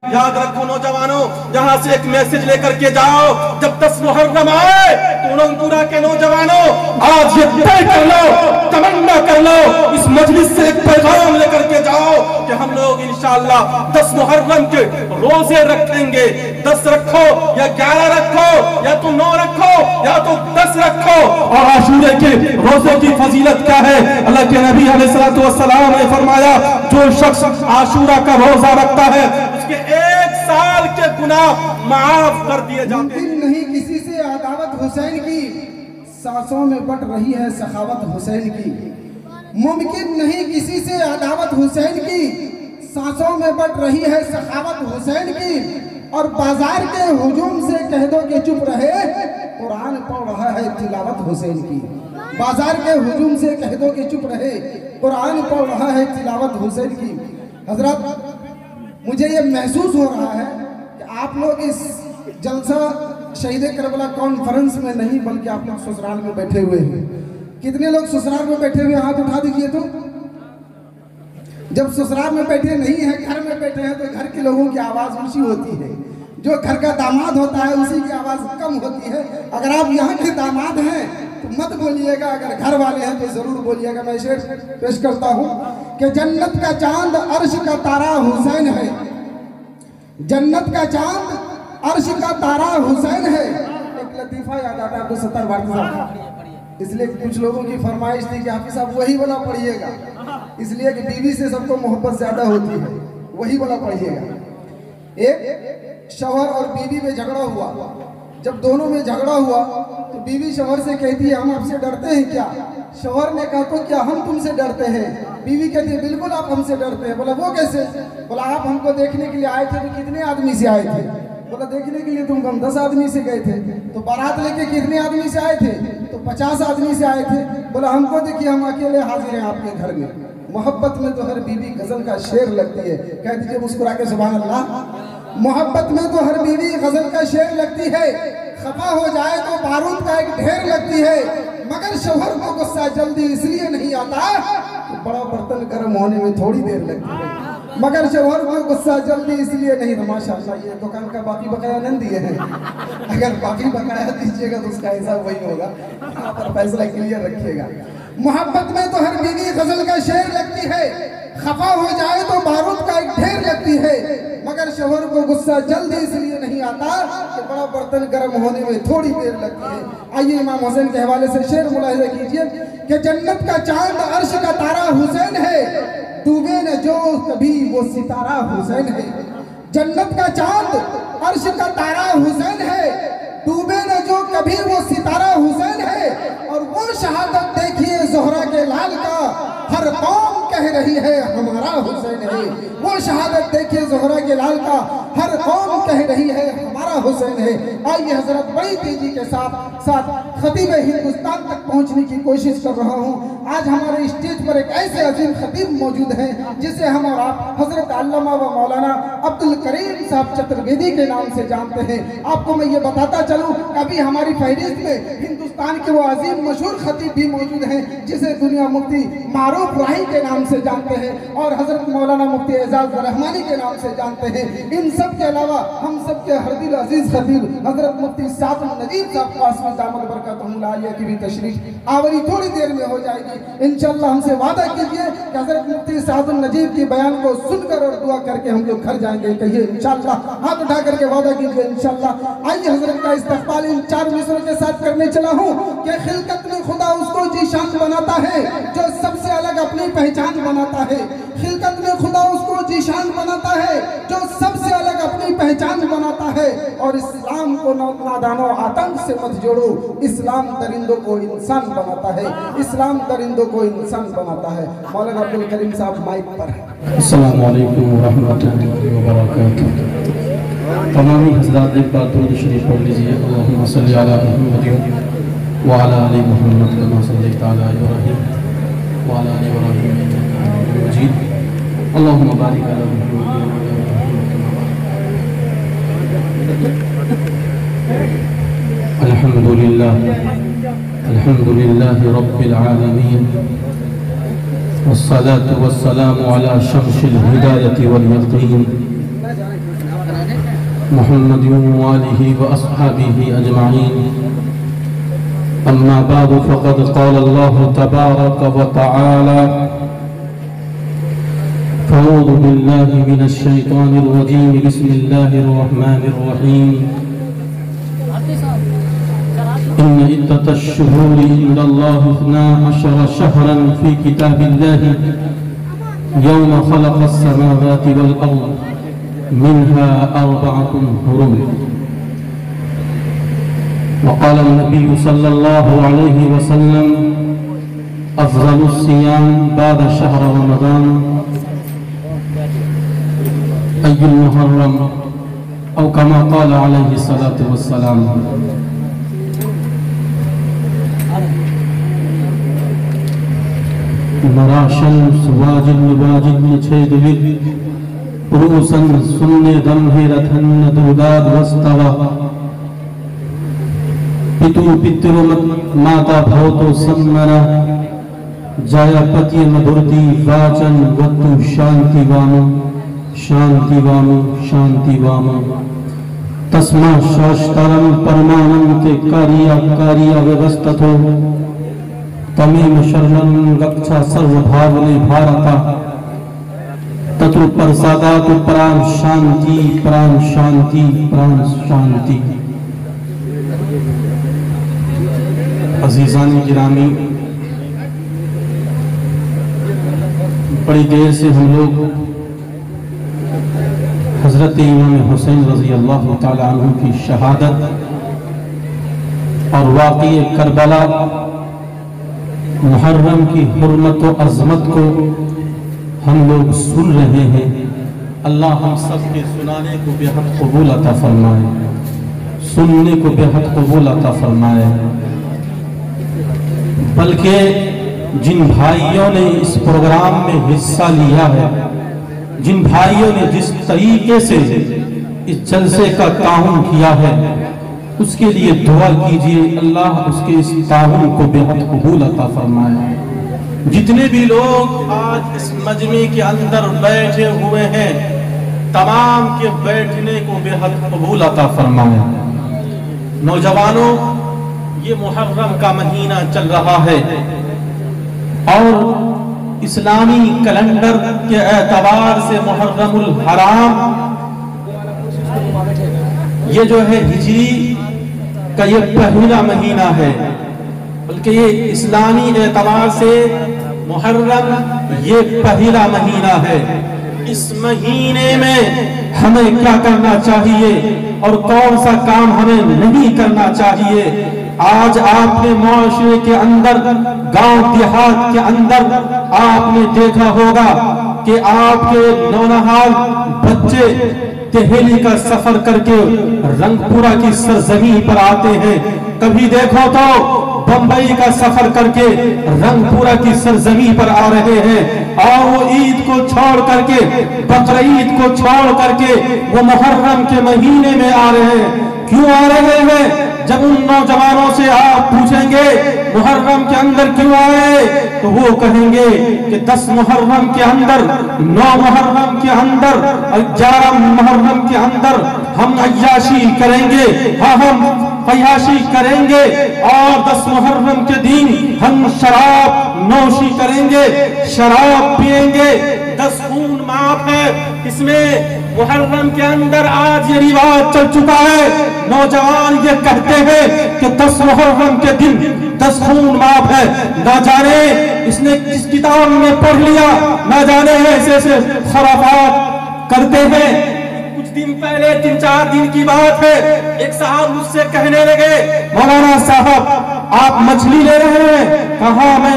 یاد رکھو نوجوانوں، یہاں سے ایک میسج لے کر کے جاؤ، جب 10 محرم آئے تو رنگپورہ کے نوجوانوں آج یہ طے کر لو، تمنا کر لو، اس مجلس سے ایک پیغام لے کر کے جاؤ کہ ہم لوگ انشاءاللہ 10 محرم کے روزے رکھیں گے۔ 10 رکھو یا 11 رکھو یا تو 9 رکھو یا تو 10 رکھو۔ اور عاشورے کے روزے کی فضیلت کیا ہے؟ اللہ کے نبی علیہ السلام نے فرمایا جو شخص عاشورہ کا روزہ رکھتا ہے اس کے 1 سال کے گناہ معاف کر دیے جاتے ہیں۔ ممکن نہیں کسی سے عداوت حسین کی، سانسوں میں بٹ رہی ہے سخاوت حسین کی۔ ممکن نہیں کسی سے عداوت حسین کی، سانسوں میں بٹ رہی ہے سخاوت حسین کی۔ اور بازار کے ہجوم سے کہہ دو کہ چپ رہے، قرآن پڑھ رہا ہے تلاوت حسین کی۔ بازار کے ہجوم سے کہہ دو کہ چپ رہے، قرآن پڑھ رہا ہے تلاوت حسین کی۔ حضرات، مجھے یہ محسوس ہو رہا ہے کہ آپ لوگ اس جلسہ شہید کربلا کانفرنس میں نہیں بلکہ آپ لوگ سسرال میں بیٹھے ہوئے ہیں۔ کتنے لوگ سسرال میں بیٹھے ہوئے ہاتھ اٹھا دیجئے تو؟ جب سسرال میں بیٹھے نہیں ہیں، گھر میں بیٹھے ہیں، تو گھر کے لوگوں کی آواز اونچی ہوتی ہے۔ جو گھر کا داماد ہوتا ہے اسی کی آواز کم ہوتی ہے۔ اگر آپ یہاں کے داماد ہیں تو مت بولیے گا، اگر گھر والے ہیں تو ضرور بولیے گا۔ میں شعر پیش کرتا ہوں کہ جنت کا چاند عرش کا تارا حسین ہے، جنت کا چاند عرش کا تارا حسین ہے۔ ایک لطیفہ یاد آتا ہے آپ کو 70 بار صاحب، اس لیے کچھ لوگوں کی فرمائش تھی کہ حافظ صاحب وہی والا پڑھیے گا، اس لیے کہ بیوی سے سب کو محبت زیادہ ہوتی ہے، وہی والا پڑھیے گا۔ ایک شوہر اور بیوی میں جھگڑا ہوا، جب دونوں میں جھگڑا ہوا تو بیوی شوہر سے کہتی ہے ہم آپ سے ڈرتے ہیں کیا؟ شوہر نے کہا تو کیا ہم تم سے ڈرتے ہیں؟ بیوی کہتی ہے بالکل آپ ہم سے ڈرتے ہیں۔ بولا وہ کیسے؟ بولا آپ ہم کو دیکھنے کے لیے آئے تھے تو کتنے آدمی سے آئے تھے؟ بولا دیکھنے کے لیے تم ہم 10 آدمی سے گئے تھے۔ تو بارات لے کے کتنے آدمی سے آئے تھے؟ تو 50 آدمی سے آئے تھے۔ بولا ہم کو دیکھیے ہم اکیلے حاضر ہیں آپ کے گھر میں۔ محبت میں تو ہر بیوی غزل کا شعر لگتی ہے، کہہ دیجئے مسکرا کے سبحان اللہ۔ محبت میں تو ہر بیوی غزل کا شعر لگتی ہے، خفا ہو جائے تو بارود کا ایک ڈھیر لگتی ہے، مگر شوہر کو غصہ جلدی اس لیے نہیں آتا کہ بڑا برتن گرم ہونے میں تھوڑی دیر لگتی ہے، مگر شوہر کو غصہ جلدی اس لیے نہیں۔ ماشاءاللہ یہ دکان کا باقی بقایا نہیں دیے ہیں، اگر باقی بقایا دیجیے گا تو اس کا حساب وہی ہوگا، یہاں پر فیصلہ کلیئر رکھیے گا۔ محبت میں تو ہر بیوی غزل کا شعر لگتی ہے، خفا ہو جائے تو بارود کا ایک ڈھیر لگتی ہے، مگر شوہر کو غصہ جلدی اس لیے نہیں آتا کہ بڑا برتن گرم ہونے میں تھوڑی دیر لگتی ہے۔ آئیے امام حسین کے حوالے سے شعر ملاحظہ کیجئے کہ جنت کا چاند عرش کا تارا حسین ہے، ڈوبے نہ جو کبھی وہ ستارہ حسین ہے۔ جنت کا چاند عرش کا تارا حسین ہے، ڈوبے نہ جو کبھی وہ ستارہ حسین ہے۔ اور وہ شہادت دیکھیے زہرا کے لال کا، ہر قوم کہہ رہی ہے ہمارا حسین ہے۔ وہ شہادت دیکھیے زہرا کے لال کا، ہر قوم کہہ رہی ہے ہمارا حسین ہے۔ آئیے حضرت بڑی تیزی کے ساتھ خطیب ہندوستان تک پہنچنے کی کوشش کر رہا ہوں۔ آج ہمارے اسٹیج پر ایک ایسے عظیم خطیب موجود ہیں جسے ہم اور آپ حضرت علامہ و مولانا عبدالکریم صاحب چترویدی کے نام سے جانتے ہیں۔ آپ کو میں یہ بتاتا چلوں کہ ابھی ہماری فہرست میں ہندوستان کے وہ عظیم مشہور خطیب بھی موجود ہیں جسے دنیا مفتی معروف راہی کے نام سے جانتے ہیں اور حضرت مولانا مفتی اعزاز رحمانی کے نام سے جانتے ہیں۔ ان سب کے علاوہ ہم سب کے ہر دل عزیز خطیب حضرت مفتی سعد النجیب صاحب قاسمی دامت برکاتہم العالیہ کی بھی تشریف آوری تھوڑی دیر میں ہو جائے گی۔ انشاءاللہ ہم سے وعدہ کیجئے کہ حضرت مفتی سعد النجیب کی بیان کو سن کر اور دعا کر کے ہم لوگ گھر جائیں گے۔ کہیے انشاءاللہ، ہاتھ اٹھا کر کے وعدہ کیجئے انشاءاللہ۔ آئیے حضرت کا استقبال ان 4 مصروں کے ساتھ کرنے چلا ہوں کہ خلقت میں خدا اس کو ذیشان بناتا ہے جو سب سے الگ اپنی پہچان بناتا ہے۔ خلقت میں خدا اس کو ذیشان بناتا ہے جو سب سے الگ اپنی پہچان بناتا ہے۔ اور اسلام کو نادانوں آتنک سے مت جوڑو، اسلام درندوں کو انسان بناتا ہے، اسلام درندوں کو انسان بناتا ہے۔ مولانا عبدالکریم صاحب مائک پر ہیں۔ السلام علیکم ورحمۃ اللہ وبرکاتہ۔ تمامی حضرات ایک بار درود شریف پڑھ لیجئے۔ اللہم صلی علی محمد وعلی آل محمد کما صلیت علی ابراہیم وعلی آل ابراہیم انک حمید مجید۔ اللہم بارک علی محمد الحمد للہ رب العالمین والصلاة والسلام على شمس الهداية واليقين محمد وآلہ وأصحابہ اجمعین اما بعد فقد قال اللہ تبارک وتعالی فاعوذ باللہ من الشیطان الرجیم بسم اللہ الرحمن الرحیم إن عدة الشهور عند الله 12 شهرا في كتاب الله يوم خلق السماوات والأرض منها 4 حرم. وقال النبي صلى الله عليه وسلم أفضل الصيام بعد شهر رمضان أي المحرم أو كما قال عليه الصلاة والسلام. مراشن سواجل نواجل نچید ود روسن سن دمہرتن دوداد وستوا پتو پترو ماتا بھوتو سمنا جایا پتی مدھرتی واچن وتو شانتی وامو شانتی وامو شانتی وامو تسما شاشترم پرماننتے کاریا کاریا ویوستتو تمیم شرنن گکچھا سرو بھاونے بھارتا تتو پرساداتو پران شانتی پران شانتی پران شانتی. عزیزان گرامی، بڑی دیر سے ہم لوگ حضرت امام حسین رضی اللہ تعالیٰ عنہ کی شہادت اور واقعہ کربلا محرم کی حرمت و عظمت کو ہم لوگ سن رہے ہیں. اللہ ہم سب کے سنانے کو بے حد قبول عطا فرمائے، سننے کو بے حد قبول عطا فرمائے. بلکہ جن بھائیوں نے اس پروگرام میں حصہ لیا ہے، جن بھائیوں نے جس طریقے سے اس جلسے کا تعاون کیا ہے، اس کے لیے دعا کیجئے اللہ اس کے اس تعاون کو بے حد قبول عطا فرمائے. جتنے بھی لوگ آج اس مجمع کے اندر بیٹھے ہوئے ہیں، تمام کے بیٹھنے کو بے حد قبول عطا فرمائے. نوجوانوں، یہ محرم کا مہینہ چل رہا ہے اور اسلامی کیلنڈر کے اعتبار سے محرم الحرام یہ جو ہے ہجری کا یہ پہلا مہینہ ہے، بلکہ یہ اسلامی اعتبار سے محرم یہ پہلا مہینہ ہے. اس مہینے میں ہمیں کیا کرنا چاہیے اور کون سا کام ہمیں نہیں کرنا چاہیے؟ آج آپ نے معاشرے کے اندر، گاؤں دیہات کے اندر آپ نے دیکھا ہوگا کہ آپ کے نونہال بچے دہلی کا سفر کر کے رنگ پورا کی سرزمین پر آتے ہیں. کبھی دیکھو تو بمبئی کا سفر کر کے رنگ پورا کی سرزمین پر آ رہے ہیں، اور وہ عید کو چھوڑ کر کے، بقرعید کو چھوڑ کر کے وہ محرم کے مہینے میں آ رہے ہیں. کیوں آ رہے ہیں؟ جب ان نوجوانوں سے آپ پوچھیں گے محرم کے اندر کیوں آئے، تو وہ کہیں گے کہ 10 محرم کے اندر، 9 محرم کے اندر، 11 محرم کے اندر ہم عیاشی کریں گے، ہم فیاشی کریں گے، اور 10 محرم کے دن ہم شراب نوشی کریں گے، شراب پئیں گے. 10 خون معاف ہے. اس میں محرم کے اندر آج یہ رواج چل چکا ہے، نوجوان یہ کہتے ہیں کہ 10 محرم کے دن 10 خون معاف ہے. نہ جانے اس نے کس کتاب میں پڑھ لیا، نہ جانے ایسے ایسے خرافات کرتے ہیں. کچھ دن پہلے 3-4 دن کی بات ہے، ایک صاحب مجھ سے کہنے لگے مولانا صاحب آپ مچھلی لے رہے ہیں؟ کہا میں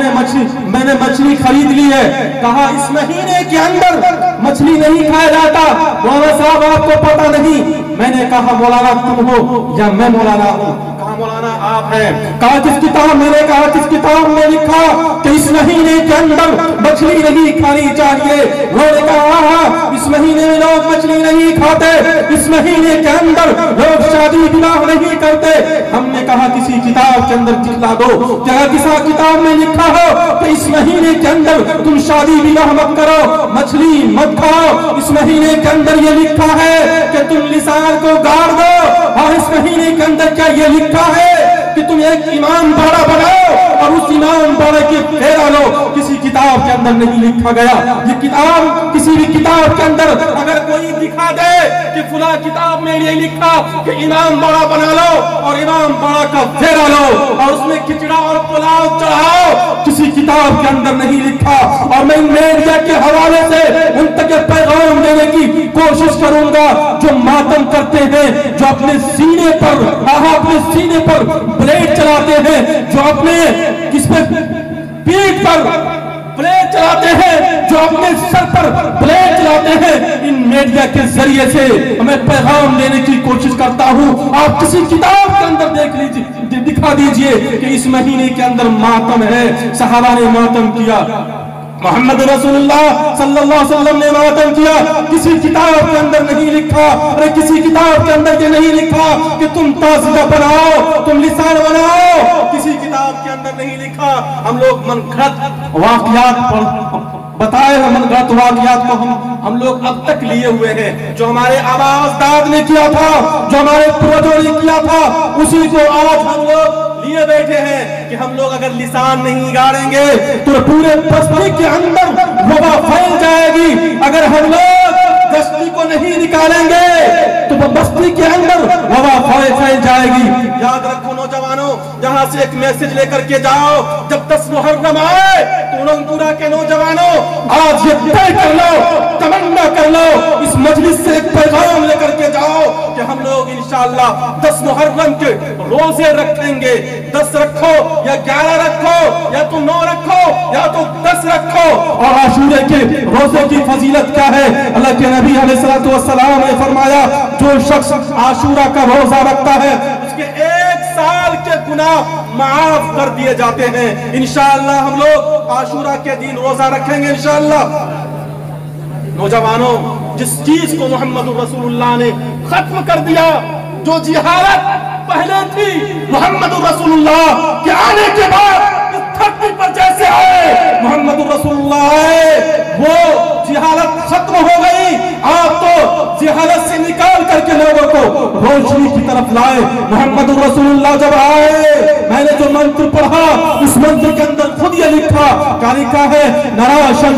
نے مچھلی خرید لی ہے. کہا اس مہینے کے اندر مچھلی نہیں کھایا جاتا. مولانا صاحب آپ کو پتہ نہیں. میں نے کہا مولانا تم ہو یا میں مولانا ہوں؟ کہا कहा मौलाना आप हैं। कहा किस किताब? मैंने कहा किस किताब में लिखा कि इस महीने के अंदर मछली नहीं खानी चाहिए। उन्होंने कहा इस महीने में लोग मछली नहीं खाते, इस महीने के अंदर लोग शादी विवाह नहीं करते। हमने कहा किसी किताब के अंदर दिखला दो, क्या किसी किताब में लिखा हो कि इस महीने के अंदर तुम शादी विवाह मत करो, मछली मत खाओ। इस महीने के अंदर ये लिखा है कि तुम लिसान को गाड़ दो, और इस महीने के अंदर क्या ये लिखा है कि तुम एक इमाम बाड़ा बनाओ और उस इमाम बाड़े के फेरा लो? किसी किताब के अंदर नहीं लिखा गया। ये किताब किसी भी किताब के अंदर अगर कोई दिखा दे कि फुला किताब में ये लिखा कि इमाम बाड़ा बना लो और इमाम बाड़ा का फेरा लो और उसमें खिचड़ा और पुलाव चढ़ाओ, किसी किताब के अंदर नहीं लिखा। और मैं मीडिया के हवाले से उन तक पैगाम देने की कोशिश करूंगा जो मातम करते हैं, जो अपने सीने पर ब्लेड चलाते हैं, जो अपने किस पे पीठ पर ब्लेड चलाते हैं, जो अपने सर पर ब्लेड चलाते हैं। इन मीडिया के जरिए से मैं पैगाम देने की कोशिश करता हूं। आप किसी किताब के अंदर देख लीजिए, दिखा दीजिए कि इस महीने के अंदर मातम है, सहाबा ने मातम किया, मोहम्मद रसूलुल्लाह सल्लल्लाहु अलैहि वसल्लम ने मातम किया। किसी किताब के अंदर नहीं लिखा, अरे किसी किताब के अंदर ये नहीं लिखा कि तुम ताज़िया बनाओ, तुम लिसान बनाओ, किसी किताब के अंदर नहीं लिखा। हम लोग मनगढ़ंत वाक़ियात बताए हैं, मनगढ़ंत वाक़ियात को हम लोग अब तक लिए हुए हैं। जो हमारे आबाज़दाद ने किया था, जो हमारे पूर्वजों ने किया था, उसी को आज हम लोग लिए बैठे हैं कि हम लोग अगर लिसान नहीं गाड़ेंगे तो पूरे बस्ती के अंदर वबा फैल जाएगी। अगर हम लोग गश्ती को नहीं निकालेंगे तो वो बस्ती के अंदर वबा फैल जाएगी। याद रखो नौजवानों, यहाँ से एक मैसेज लेकर के जाओ, जब 10 मुहर्रम आए तो रंगपुरा के नौजवानों आज ये तय कर लो, तमन्ना कर लो, इस मजलिस से एक पैगाम लेकर के जाओ कि हम लोग इंशाअल्लाह 10 मुहर्रम के रोजे रखेंगे। 10 रखो या 11 रखो या तो 9 रखो या तो 10 रखो। और आशूरे के रोजे की फजीलत क्या है? अल्लाह के नबी अलैहिस्सलातु वस्सलाम ने फरमाया, जो शख्स आशूरा का रोजा रखता है उसके 1 साल के गुनाह माफ कर दिए जाते हैं। इंशाअल्लाह हम लोग आशूरा के दिन रोजा रखेंगे इंशाअल्लाह। नौजवानों, जिस चीज को मोहम्मद रसूलुल्लाह ने खत्म कर दिया, जो जिहालत पहले थी, मोहम्मद रसूलुल्लाह के आने के बाद इस धरती पर जैसे आए, मोहम्मद रसूलुल्लाह आए, वो जिहालत खत्म हो गई। आप तो जिहालत से निकाल करके लोगों को रोशनी की तरफ लाए। मोहम्मद रसूलुल्लाह जब आए, मैंने जो मंत्र पढ़ा उस मंत्र के अंदर खुद ये लिखा, क्या लिखा है? नराशन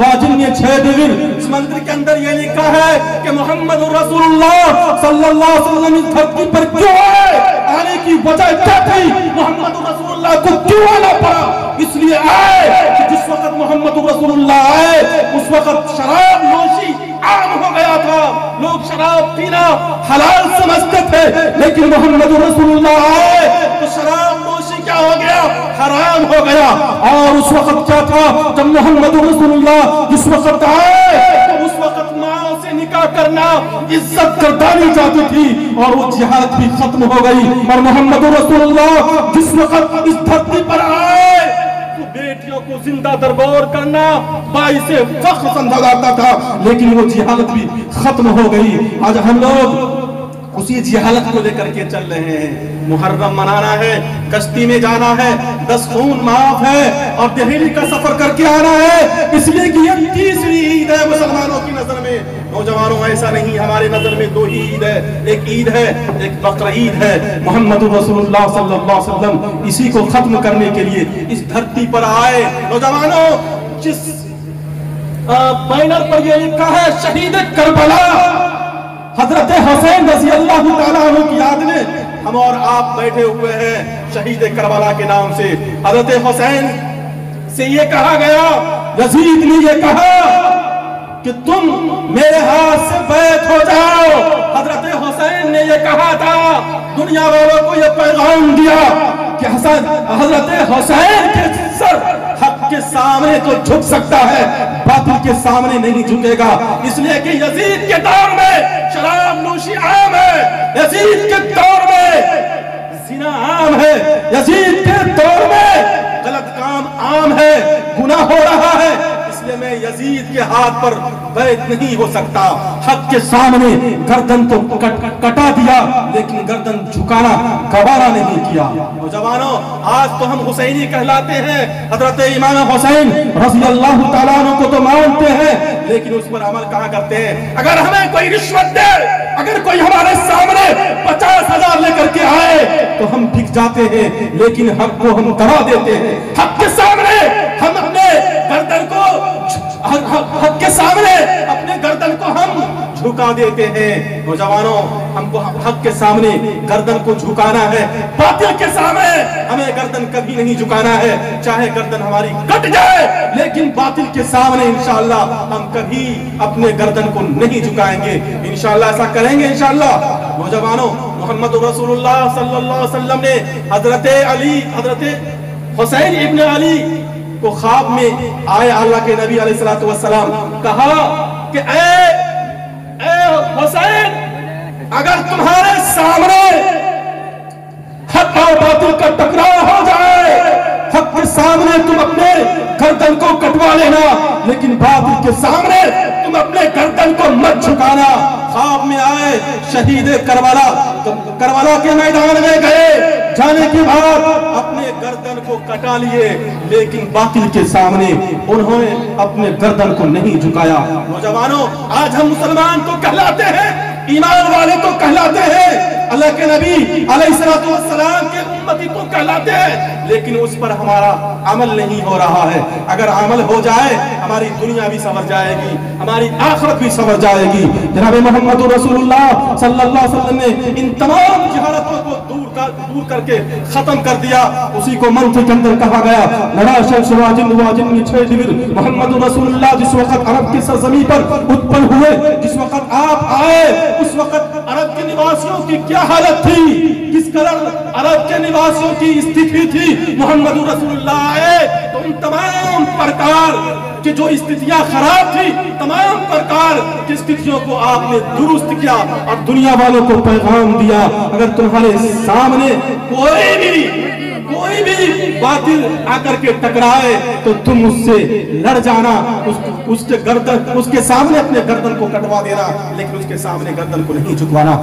वाजिन ये 6 दिल। इस मंत्र के अंदर ये लिखा है कि मोहम्मद रसूलुल्लाह सल्लल्लाहु अलैहि वसल्लम इस धरती पर क्यों आए, आने की वजह क्या थी, मोहम्मद रसूलुल्लाह को क्यों आना पड़ा? इसलिए आए कि जिस वक्त मोहम्मद रसूलुल्लाह आए उस वक्त शराब नोशी आम हो गया था, लोग शराब पीना हलाल समझते थे, लेकिन मोहम्मद रसूलुल्लाह आए तो शराब नोशी क्या हो गया? हराम हो गया। और उस वक्त क्या था? जब मोहम्मद रसूलुल्लाह जिस वक्त आए तो उस वक्त माओ से निकाह करना इज्जत करदानी जाती थी और वो जिहालत भी खत्म हो गई। और मोहम्मद रसूलुल्लाह जिस वक्त इस धरती पर आए तो बेटियों को जिंदा दरबार करना बाइसे फख्र समझा जाता था, लेकिन वो जिहालत भी खत्म हो गई। आज हम लोग उसी जिहालत को लेकर के चल रहे हैं। मुहर्रम मनाना है, कश्ती में जाना है, 10 खून माफ है और दिल्ली का सफर करके आना है, इसलिए कि ये 30वीं ईद है मुसलमानों की नजर में। नौजवानों, ऐसा नहीं, हमारी नजर में 2 ही ईद है, एक ईद है, एक बकरा ईद है। मोहम्मद रसूलुल्लाह सल्लल्लाहु अलैहि वसल्लम इसी को खत्म करने के लिए इस धरती पर आए। नौजवानों, जिस बैनर पर यह लिखा है शहीद करबला हजरत हुसैन रज़ी अल्लाह तआला अन्हु की याद में हम और आप बैठे हुए हैं शहीद करबला के नाम से। हजरत हुसैन से ये कहा गया, यजीद ने ये कहा कि तुम मेरे हाथ से बैत हो जाओ। हजरत हुसैन ने ये कहा था, दुनिया वालों को ये पैगाम दिया कि हजरत हुसैन के सर हक के सामने तो झुक सकता है, बातिल के सामने नहीं झुकेगा। इसलिए कि यजीद के दौर में शराब नोशी आम है, यजीद के दौर में आम है, यजीद के दौर में गलत काम आम है, गुनाह हो रहा है, इसलिए मैं यजीद के हाथ पर बैत नहीं हो सकता। हक के सामने गर्दन तो कटा दिया, लेकिन गर्दन झुकाना गवारा नहीं किया। नौजवानों, आज तो हम हुसैनी कहलाते हैं, हजरत इमाम हुसैन रज़ी अल्लाह ताला अन्हु को तो मानते हैं, लेकिन उस पर अमल कहाँ करते हैं? अगर हमें कोई रिश्वत दे, अगर कोई हमारे सामने 50,000 लेकर के आए तो हम बिक जाते हैं, लेकिन हक को हम दबा देते हैं। हक के सामने हम अपने गर्दन को हक के सामने अपने गर्दन को हम झुका देते हैं। नौजवानों, हमको हक के सामने गर्दन को झुकाना है, बातिल के सामने हमें गर्दन कभी नहीं झुकाना है। चाहे गर्दन हमारी कट जाए, लेकिन बातिल के सामने इंशाअल्लाह हम कभी अपने गर्दन को नहीं झुकाएंगे। इंशाअल्लाह ऐसा करेंगे इंशाअल्लाह। नौजवानों, मोहम्मद रसूलुल्लाह सल्लल्लाहु अलैहि वसल्लम ने हजरत हुसैन इब्न अली को ख्वाब में आए अल्लाह के नबी अलैहिस्सलातु वस्सलाम, कहा कि ए हुसैन, अगर तुम्हारे सामने हक और बातिल का टकराव हो जाए, हक के सामने तुम अपने गर्दन को कटवा लेना, लेकिन बातिल के सामने तुम अपने गर्दन को मत झुकाना। ख्वाब में आए शहीद करबला के मैदान में गए, जाने के बाद अपने गर्दन को कटा लिए, लेकिन बातिल के सामने उन्होंने अपने गर्दन को नहीं झुकाया। नौजवानों, आज हम मुसलमान तो कहलाते हैं, ईमान वाले तो कहलाते हैं, अल्लाह के नबी अलैहिस्सलातु वस्सलाम के उम्मती तो कहलाते हैं, लेकिन उस पर हमारा अमल नहीं हो रहा है। अगर अमल हो जाए, हमारी दुनिया भी संवर जाएगी, हमारी आखिरत भी संवर जाएगी। जनाब मोहम्मद रसूलुल्लाह सल्लल्लाहु अलैहि वसल्लम ने इन तमाम जहालतों को दूर करके खत्म कर दिया। उसी को मंत्र के अंदर कहा गया, मोहम्मद रसूलुल्लाह जिस वक्त अरब की सरजमी पर उत्पन्न हुए, जिस वक्त आप आए, उस वक्त अरब के निवासियों की क्या हालत थी, किस कदर अरब के निवासियों की स्थिति थी। मोहम्मद रसूलुल्लाह आए तो उन तमाम प्रकार की जो स्थितियां खराब थी, तमाम प्रकार की स्थितियों को आपने दुरुस्त किया और दुनिया वालों को पैगाम दिया, अगर तुम्हारे सामने कोई भी बातिल आकर के टकराए तो तुम उससे लड़ जाना, उसके सामने अपने गर्दन को कटवा देना, लेकिन उसके सामने गर्दन को नहीं झुकवाना।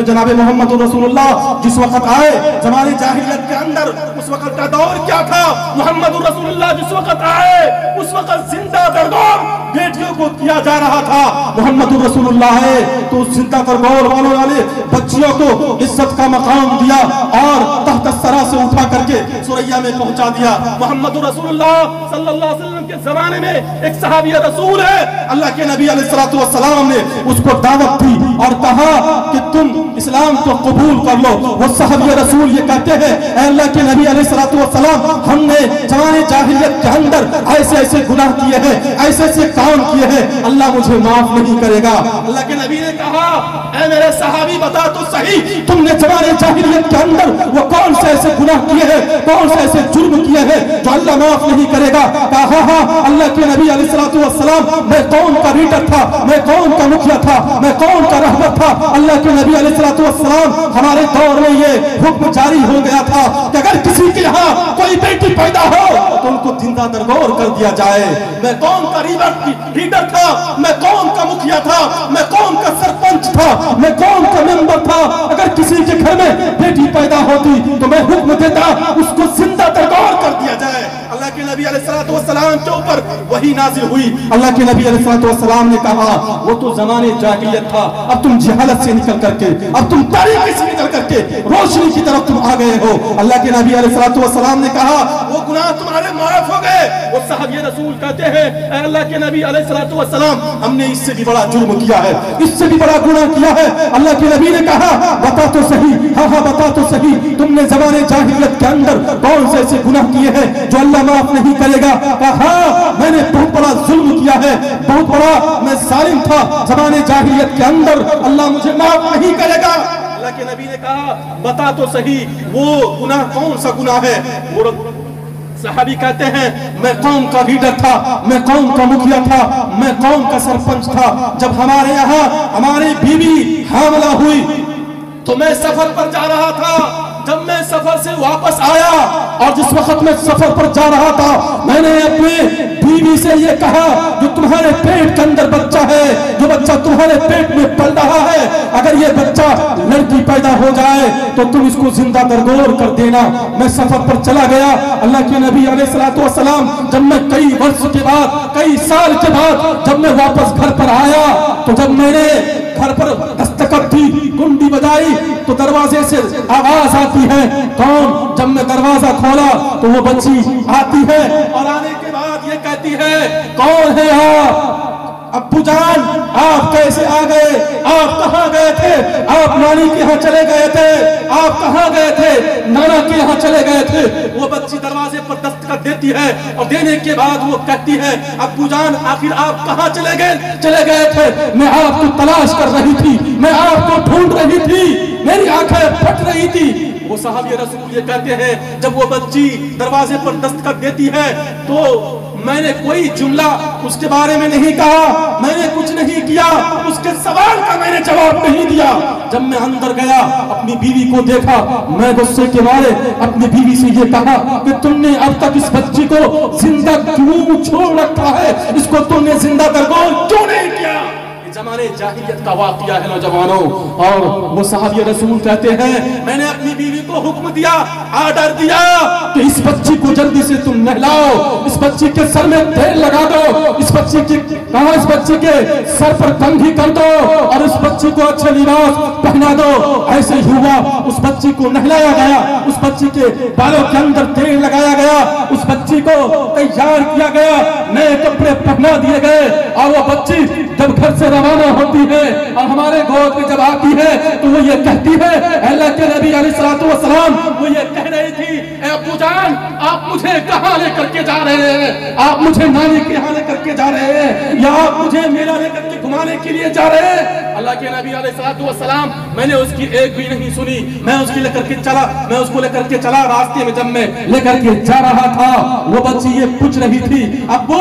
जनाब मोहम्मद रसूलुल्लाह जिस वक्त आए ज़माने जाहिलियत के अंदर, उस वक्त का दौर क्या था? मोहम्मद रसूलुल्लाह जिस वक्त आए, उस वक्त जिंदा दरगोर बेटियों को किया जा रहा था। मोहम्मद रसूलुल्लाह है तो जिंदा दरगोर वाले बच्चियों को इज्जत का मकाम दिया और तहत सरा से उठा करके सुरैया में पहुंचा दिया। मोहम्मद रसूलुल्लाह सल्लल्लाहु अलैहि वसल्लम के जमाने में एक सहाबी रसूल है, अल्लाह के नबी अलैहिस्सलातु वस्सलाम ने उसको दावत दी और कहा कि तुम इस्लाम को कबूल कर लो। वो सहाबी रसूल ये कहते हैं, अल्लाह के नबी अलैहिस्सलातु वस्सलाम, हमने जमाने जाहिलियत के अंदर ऐसे ऐसे गुनाह किए हैं, ऐसे ऐसे काम किए हैं, अल्लाह मुझे माफ नहीं करेगा। अल्लाह के नबी ने कहा, ऐ मेरे सहाबी बता तो सही, तुमने जमाने जाहिलियत के अंदर वो कौन से ऐसे गुनाह किए हैं, कौन से ऐसे जुर्म किए हैं जो अल्लाह माफ नहीं करेगा? कहा हाँ, अल्लाह के नबी अलैहिस्सलातु वस्सलाम, मैं कौन का लीडर था, मैं कौन का मुखिया था, मैं कौन का रहबर था। अल्लाह के नबी अलैहिस्सलातु वस्सलाम, हमारे दौर में ये हुक्म जारी हो गया था कि अगर किसी के यहाँ कोई बेटी पैदा हो तो उनको जिंदा दरगोर कर दिया जाए। मैं कौन का लीडर था, मैं कौन का मुखिया था, मैं कौन का सरपंच था, मैं कौन का मेंबर था, अगर किसी के घर में बेटी पैदा होती तो मैं हुक्म देता उसको जिंदा दरगोर कर दिया जाए। अल्लाह के नबी अलैहिस्सलातु वस्सलाम के ऊपर वही नाज़िल हुई। अल्लाह के नबी अलैहिस्सलातु वस्सलाम ने कहा, वो तो ज़माने जाहिलियत था, अब तुम जहालत से निकल करके, अब तुम तारीकी से निकल करके रोशनी की तरफ तुम आ गए हो। अल्लाह के नबी अलैहिस्सलातु वस्सलाम ने कहा, वो गुनाह तुम्हारे माफ हो गए। वो सहाबी रसूल कहते हैं, अल्लाह के नबी अलैहिस्सलातु वस्सलाम, हमने इससे भी बड़ा जुर्म किया है, इससे भी बड़ा गुनाह किया है। अल्लाह के नबी ने कहा, बता तो सही, हाँ हाँ बता तो सही, तुमने ज़माने जाहिलियत के अंदर कौन से ऐसे गुनाह किए हैं जो अल्लाह माफ नहीं करेगा? कहा, मैंने बहुत बड़ा जुल्म किया है, बहुत बड़ा मैं जालिम था ज़माने जाहिलियत के अंदर, अल्लाह मुझे माफ नहीं करेगा। अल्लाह के नबी ने कहा, बता तो सही, वो गुनाह कौन सा गुनाह है? वो सहाबी कहते हैं, मैं कौम का लीडर था, मैं कौम का मुखिया था, मैं कौम का सरपंच था। जब हमारे यहाँ हमारी बीवी हामला हुई तो मैं सफर पर जा रहा था, جب میں سفر سے واپس آیا اور جس وقت میں سفر پر جا رہا تھا میں نے اپنے بیوی سے یہ کہا جو تمہارے پیٹ کے اندر بچہ ہے، جو بچہ تمہارے پیٹ میں پل رہا ہے، اگر یہ بچہ لڑکی پیدا ہو جائے تو تم اس کو زندہ درگور کر دینا۔ میں سفر پر چلا گیا۔ اللہ کے نبی علیہ السلام جب میں کئی برس کے بعد، کئی سال کے بعد جب میں واپس گھر پر آیا تو جب میں نے گھر پر دستک دی، کنڈی بجائی تو دروازے سے آواز آتی ہے کون؟ جب میں دروازہ کھولا تو وہ بچی آتی ہے اور آنے کے بعد یہ کہتی ہے کون ہے آپ؟ ابو جان آپ کیسے آ گئے؟ آپ کہاں گئے تھے؟ آپ نانی کے ہاں چلے گئے تھے؟ آپ کہاں گئے تھے؟ نانا کے ہاں چلے گئے تھے؟ وہ بچی دروازے پر دستک دیتی ہے اور دینے کے بعد وہ کہتی ہے ابو جان آخر آپ کہاں چلے گئے تھے؟ میں آپ کو تلاش کر رہی تھی، میں آپ کو ڈھونڈ رہی تھی، میری آنکھیں پھٹ رہی تھی۔ وہ صحابی رسول یہ کہتے ہیں جب وہ بچی دروازے پر دستک دیتی ہے تو میں نے کوئی جملہ اس کے بارے میں نہیں کہا، میں نے کچھ نہیں کیا، اس کے سوال کا میں نے جواب نہیں دیا۔ جب میں اندر گیا اپنی بیوی کو دیکھا، میں غصے کے مارے اپنی بیوی سے یہ کہا کہ تم نے اب تک اس بچی کو زندہ کیوں چھوڑ رکھا ہے؟ اس کو تم نے زندہ درگور کیوں نہیں کیا؟ زمانے جاہلیت کا واقعہ ہے نوجوانوں۔ اور وہ صحابی رسول کہتے ہیں میں نے اپنی بیوی کو حکم دیا، آرڈر دیا کہ اس بچی کو جلدی سے تم نہلاؤ، اس بچی کے سر میں تیل لگا دو، اس بچی کے سر پر کنگھی کر دو اور اس بچی کو اچھے لباس پہنا دو۔ ایسے ہی ہوا، اس بچی کو نہلایا گیا، اس بچی کے بالوں کے اندر تیل لگایا گیا، اس بچی کو تیار کیا گیا، نئے کپڑے پہنا دیے گئے اور وہ بچی جب گھر سے روانہ ہوتی ہے اور ہمارے گود میں جب آتی ہے تو وہ یہ کہتی ہے، اللہ کے نبی علیہ السلام وہ یہ کہہ رہی تھی اے ابو جان آپ مجھے کہاں لے کر کے جا رہے ہیں؟ آپ مجھے نانی کے یہاں لے کر کے جا رہے ہیں یا آپ مجھے میلہ لے کر کے گھمانے کے لیے جا رہے ہیں؟ اللہ کے نبی علیہ السلام میں نے اس کی ایک بھی نہیں سنی، میں اس کو لے کر کے چلا۔ راستے میں جب میں لے کر کے جا رہا تھا وہ بچی یہ پوچھ رہی تھی ابو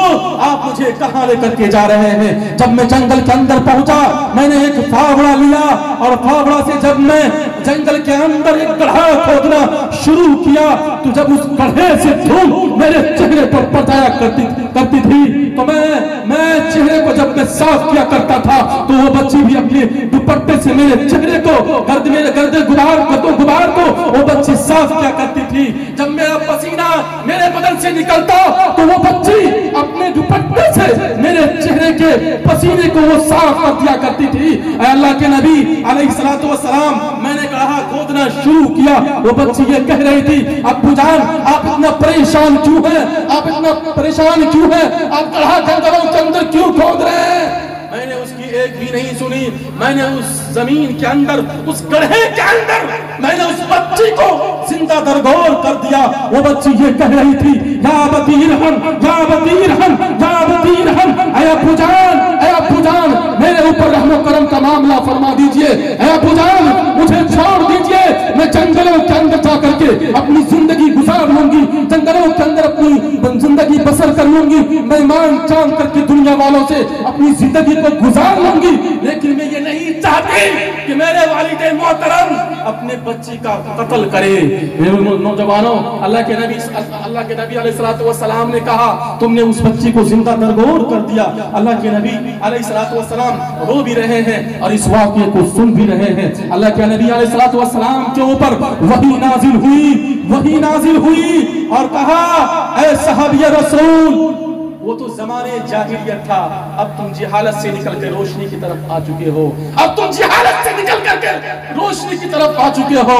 آپ مجھے کہاں لے کر کے جا رہے ہیں؟ جب میں جنگل کے اندر پہنچا میں نے ایک فاوڑا لیا اور فاوڑا سے جب میں جنگل کے اندر ایک گڑھا کھودنا شروع کیا تو جب اس گڑھے سے دھول میرے چہرے پر پڑایا کرتی تھی تو میں چہرے کو جب میں صاف کیا کرتا تھا تو وہ بچی بھی اپنے دوپٹے سے میرے چہرے کو گرد غبار کو وہ بچی صاف کیا کرتی تھی۔ جب میرا پسینہ میرے بدن سے نکلتا تو وہ بچی اپنے دوپٹے سے میرے چہرے کے پسینے کو وہ صاف کر دیا کرتی تھی۔ اے اللہ کے نبی علیہ السلام میں نے کہا کھودنا شروع کیا، وہ بچی یہ کہہ رہی تھی ابو جان آپ اتنا پریشان کیوں ہیں؟ آپ گڑھا جنگلوں کے اندر کیوں کھود رہے ہیں؟ میں نے اس کی ایک بھی نہیں سنی، میں نے اس زمین کے اندر اس گڑھے کے اندر میں نے اس بچی کو زندہ درگور کر دیا۔ وہ بچی یہ کہہ رہی تھی یا بدیرہن اے ابو جان میرے اوپر رحم و کرم کا معاملہ فرما دیجئے، اے ابو جان مجھے چھوڑ دیجئے، میں جنگلوں کے اندر جا کر کے اپنی زندگی گزار لوں گی، جنگلوں کے اندر اپنی زندگی بسر کر لوں گی، میں مان چاند کر کے دنیا والوں سے اپنی زندگی کو گزار لوں گی، لیکن میں یہ نہیں چاہتی کہ میرے والد محترم اپنے بچی کا قتل کرے۔ نوجوانوں اللہ کے نبی علیہ السلام نے کہا تم نے اس بچی کو زندہ درگور کر دیا۔ اللہ کے نبی علیہ السلام رو بھی رہے ہیں اور اس واقعے کو سن بھی رہے ہیں۔ اللہ کے نبی علیہ السلام کے اوپر وحی نازل ہوئی اور کہا اے صحابی رسول وہ تو زمانے جاہلیت تھا، اب تم جہالت سے نکل کے روشنی کی طرف آ چکے ہو، اب تم جہالت سے نکل کر کے روشنی کی طرف آ چکے ہو۔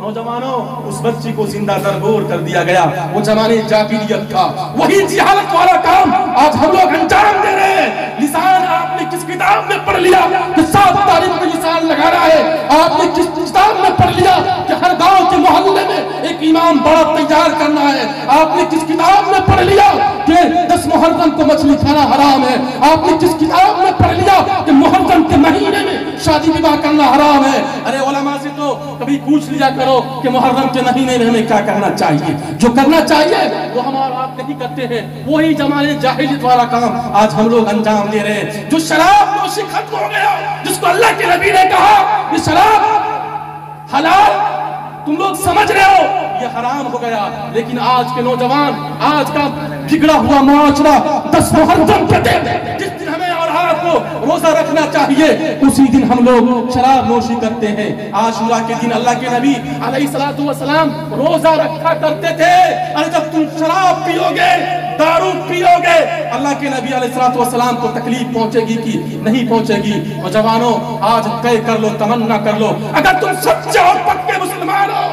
نوجوانوں اس بچی کو زندہ درگور کر دیا گیا، وہ زمانے جاہلیت تھا، وہی جہالت والا کام آج ہم لوگ انجام دے رہے ہیں۔ لسان آپ نے کس کتاب میں پڑھ لیا کہ 7 تاریخ میں لسان لگانا ہے؟ آپ نے کس کتاب میں پڑھ لیا کہ ہر گاؤں کے محلے میں ایک امام بڑا تیار کرنا ہے؟ آپ نے کس کتاب میں پڑھ لیا کہ 10 محرم کو مچھلی کھانا حرام ہے؟ آپ نے کس کتاب میں پڑھ لیا کہ محرم کے مہینے میں شادی بیاہ کرنا حرام ہے؟ ارے علماء سے تو کبھی پوچھ لیا کرو کہ محرم کے مہینے میں ہمیں کیا کرنا چاہیے؟ جو کرنا چاہیے وہ ہم اور آپ نہیں کرتے ہیں، وہی زمانے جاہلیت والا کام آج ہم لوگ انجام دے رہے ہیں۔ جو شراب نوشی ختم ہو گیا، جس کو اللہ کے نبی نے کہا کہ شراب حلال तुम लोग समझ रहे हो ये हराम हो गया, लेकिन आज के नौजवान, आज का बिगड़ा हुआ माशरा 10 मुहर्रम के दिन, जिस दिन हमें और आपको रोजा रखना चाहिए, उसी दिन हम लोग शराब नोशी करते हैं। आशूरा के दिन अल्लाह के नबी अलैहिस्सलातु वस्सलाम रोजा रखा करते थे। अरे जब तुम शराब पियोगे, दारू पियोगे, अल्लाह के नबी अलैहिस्सलातु वस्सलाम को तकलीफ पहुंचेगी कि नहीं पहुंचेगी? और जवानों, आज तय कर लो, तमन्ना कर लो, अगर तुम सच्चे और पक्के मुसलमान हो,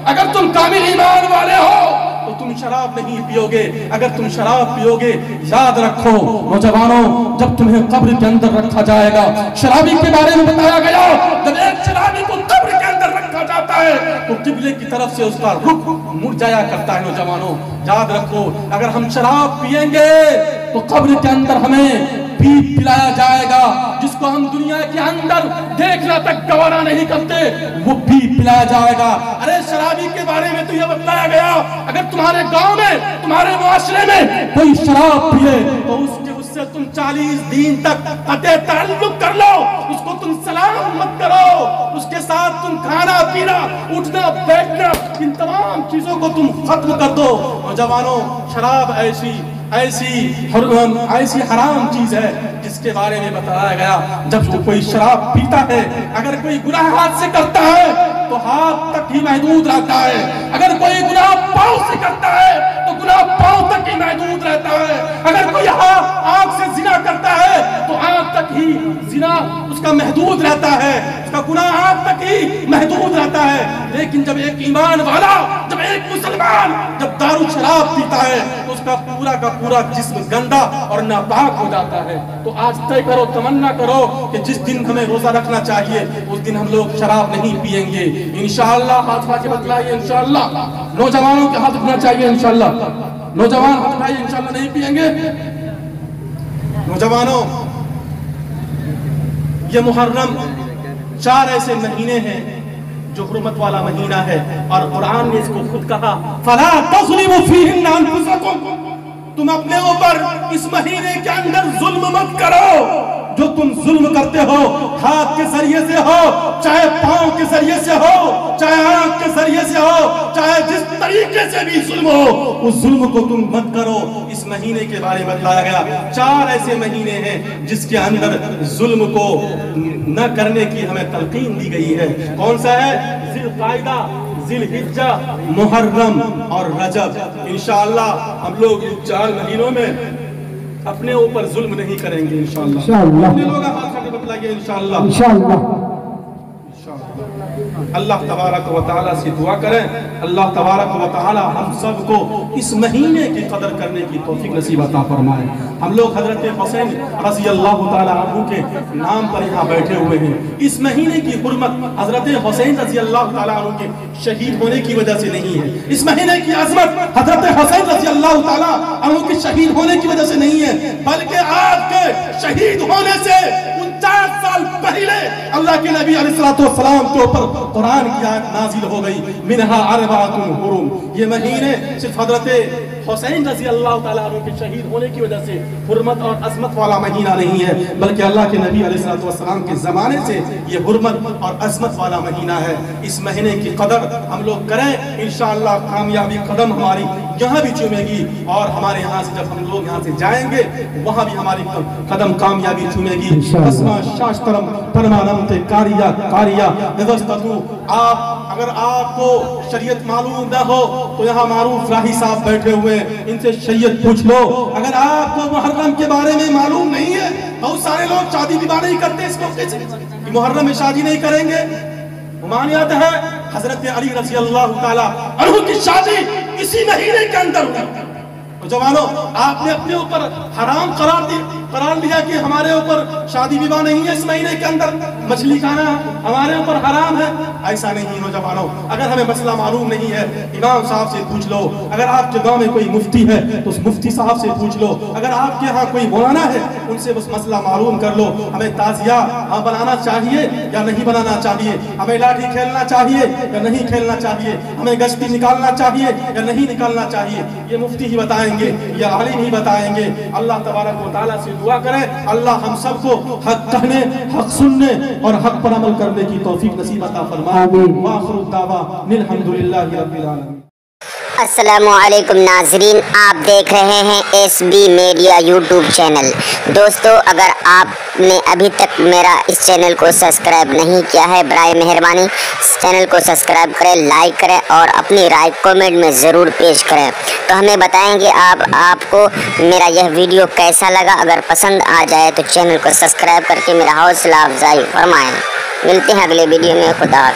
अगर तुम कामिल ईमान वाले हो, तो तुम शराब नहीं पियोगे। अगर तुम शराब पियोगे, याद रखो नौजवानों, जब तुम्हें कब्र के अंदर रखा जाएगा, शराबी के बारे में बताया गया, जब एक शराबी को कब्र के अंदर रखा जाता है तो किबले की तरफ से उसका रुख मुड़ जाया करता है। नौजवानों, याद रखो, अगर हम शराब पिएंगे तो कब्र के अंदर हमें पीप पिलाया जाएगा, जिसको हम दुनिया के अंदर देखना तक गवारा नहीं करते, वो पीप पिलाया जाएगा। अरे शराबी के बारे में तो ये बताया गया, अगर तुम्हारे गांव में, तुम्हारे मुआशरे में कोई शराब पिए तो उससे तुम 40 दिन तक कतई ताल्लुक कर लो, उसको तुम सलाम मत करो, उसके साथ तुम खाना पीना, उठना बैठना, इन तमाम चीजों को तुम खत्म कर दो। नौजवानों, शराब ऐसी हराम चीज है जिसके बारे में बताया गया, जब कोई शराब पीता है, अगर कोई गुनाह हाथ से करता है तो हाथ तक ही महदूद रहता है, अगर कोई गुनाह पांव से करता है तो गुनाह पांव तक ही महदूद रहता है, अगर कोई आंख से जिना करता है तो आंख तक ही जिना उसका महदूद रहता है, उसका गुनाह आंख तक ही महदूद रहता है। लेकिन जब एक ईमान वाला, जब एक मुसलमान जब दारू शराब पीता है तो उसका पूरा का पूरा जिस्म गंदा और नापाक हो जाता है। तो आज तय करो, तमन्ना करो कि जिस दिन हमें रोजा रखना चाहिए उस दिन हम लोग शराब नहीं पिएंगे इंशाअल्लाह। हाथ उठा के बतलाइए इंशाअल्लाह। नौजवानों के हाथ उठना चाहिए इंशाअल्लाह। नौजवान हाथ उठाइए, इंशाअल्लाह नहीं पिएंगे। नौजवानों, ये मुहर्रम 4 ऐसे महीने हैं जो हुर्मत वाला महीना है, और कुरान ने इसको खुद कहा, फला तज़लिमू फीहिन्ना अनफुसकुम, तुम अपने ऊपर इस महीने के अंदर जुल्म मत करो। जो तुम जुल्म करते हो, हाथ के जरिए से हो, चाहे पांव के जरिए से हो, चाहे आंख के जरिए से हो, चाहे जिस तरीके से भी जुल्म हो, उस जुल्म को तुम मत करो। इस महीने के बारे में बताया गया 4 ऐसे महीने हैं जिसके अंदर जुल्म को न करने की हमें तलकीन दी गई है। कौन सा है? ज़िलक़ाइदा, ज़िलहिज्जा, मुहर्रम और रजब। इंशाअल्लाह हम लोग इन 4 महीनों में अपने ऊपर जुल्म नहीं करेंगे इंशाअल्लाह। अपने लोग हाथ करके बतलाइए इंशाअल्लाह। अल्लाह तबारक व तआला से दुआ करें, अल्लाह तबारक व तआला हम सबको इस महीने की कदर करने की तौफीक नसीब अता फरमाए। हम लोग हजरत हुसैन रज़ी अल्लाह तआला अन्हु के नाम पर यहाँ बैठे हुए हैं। इस महीने की हुर्मत हजरत हुसैन रज़ी अल्लाह तआला अन्हु के शहीद होने की वजह से नहीं है। इस महीने की अज़मत हजरत हुसैन रज़ी अल्लाह तआला अन्हु के शहीद होने की वजह से नहीं है, बल्कि आपके शहीद होने से 49 साल पहले अल्लाह के नबी अलैहिस्सलातु वस्सलाम के ऊपर कुरान की आयत नाजिल हो गई, मिनहा अरबातुन हुरुम। ये महीने सिर्फ हजरत हुसैन रज़ी अल्लाह तआला अन्हु के शहीद होने की वजह से हुर्मत और अज़मत वाला महीना नहीं है, बल्कि अल्लाह के नबी अलैहिस्सलातु वस्सलाम के ज़माने से ये हुर्मत और अज़मत वाला महीना है। इस महीने की कदर हम लोग करें, इंशाअल्लाह कामयाबी कदम हमारी यहाँ भी चूमेगी, और हमारे यहाँ से जब हम लोग यहाँ से जाएंगे वहाँ भी हमारी कदम कामयाबी चूमेगी। शास्त्रम परमानम ते कारिया कारिया व्यवस्थतु। आप अगर आपको शरीयत मालूम न हो तो यहाँ मारूफ राही साहब बैठे हुए, इनसे शरीयत पूछ लो। अगर आपको मुहर्रम के बारे में मालूम नहीं है, बहुत सारे लोग शादी विवाह नहीं करते, इसको कैसे मुहर्रम में शादी नहीं करेंगे? मानियत है हजरत अली रज़ी अल्लाह तआला अन्हु की शादी इसी महीने के अंदर हुई। जवानों, आपने अपने ऊपर हराम करार लिया कि हमारे ऊपर शादी विवाह नहीं है इस महीने के अंदर, मछली खाना हमारे ऊपर हराम है। ऐसा नहीं हो जवानों, अगर हमें मसला मालूम नहीं है इमाम साहब से पूछ लो, अगर आपके गांव में कोई मुफ्ती है तो उस मुफ्ती साहब से पूछ लो, अगर आपके यहाँ कोई मौलाना है उनसे बस मसला मालूम कर लो। हमें ताजिया बनाना चाहिए या नहीं बनाना चाहिए, हमें लाठी खेलना चाहिए या नहीं खेलना चाहिए, हमें गश्ती निकालना चाहिए या नहीं निकालना चाहिए, ये मुफ्ती ही बताएंगे या आलिम ही बताएंगे। अल्लाह तबारक व तआला से दुआ करें अल्लाह हम सबको हक कहने, हक सुनने और हक पर अमल करने की तौफीक नसीब अता फरमाए। व आखिरु दावा अल्हम्दुलिल्लाहि रब्बिल आलमीन। अस्सलामुअलैकुम नाजरीन, आप देख रहे हैं SB मीडिया यूट्यूब चैनल। दोस्तों, अगर आपने अभी तक मेरा इस चैनल को सब्सक्राइब नहीं किया है, बराए मेहरबानी इस चैनल को सब्सक्राइब करें, लाइक करें और अपनी राय कमेंट में ज़रूर पेश करें। तो हमें बताएं कि आपको मेरा यह वीडियो कैसा लगा। अगर पसंद आ जाए तो चैनल को सब्सक्राइब करके मेरा हौसला अफजाई फरमाएँ। मिलते हैं अगले वीडियो में। खुदा हाफिज़।